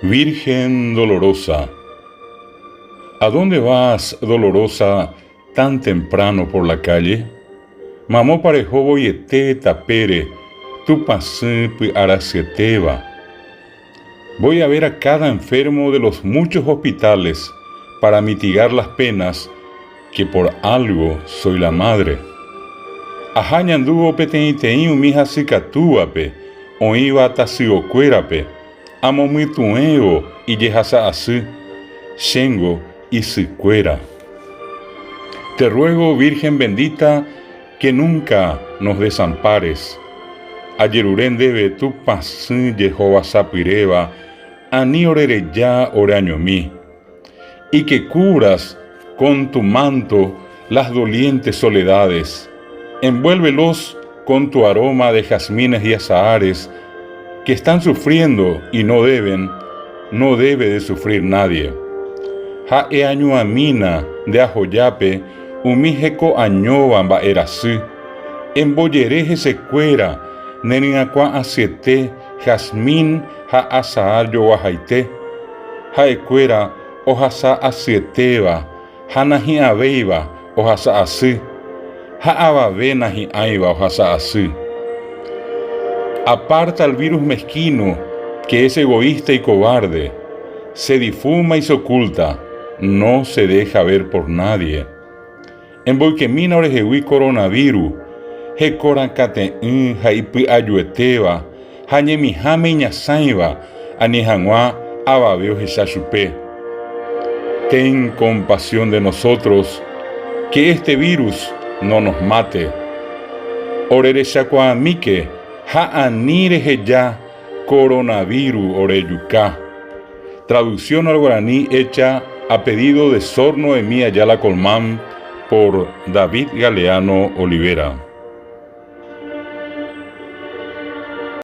Virgen dolorosa, ¿a dónde vas, dolorosa, tan temprano por la calle? Mamó parejo boyete tapere, tu pasé aracieteva. Voy a ver a cada enfermo de los muchos hospitales para mitigar las penas, que por algo soy la madre. Ajañanduvo peteitein umija sicatúape, oiva tasiocuérape, amo muy tueo y yehasa así, shengo y sicuera. Te ruego, Virgen bendita, que nunca nos desampares. Ayerurén debe tu pasí Jehová sapireva, ani orere ya oraño mí, y que cubras con tu manto las dolientes soledades. Envuélvelos con tu aroma de jazmines y azahares, que están sufriendo y no debe de sufrir nadie. Ha e añuamina de ajoyape, umíjeco añobamba erasí, embollereje secuera, neniacua asiete, jazmín ha azahar yoajaite, ha ecuera ojasa asieteva, hanahi abeiva ojasa así, ha abavenahi aiva ojasa así. Aparta al virus mezquino, que es egoísta y cobarde, se difuma y se oculta, no se deja ver por nadie. En boikemina orejewi coronavirus, he corancate jaipi ayueteva, hañemijame iñasaiva, anijanua ababeo jesashupe. Ten compasión de nosotros, que este virus no nos mate. Orereshakuamike, ha anireje ya coronavirus oreyuka. Traducción al guaraní hecha a pedido de Sorno Emí Ayala Colmán por David Galeano Olivera.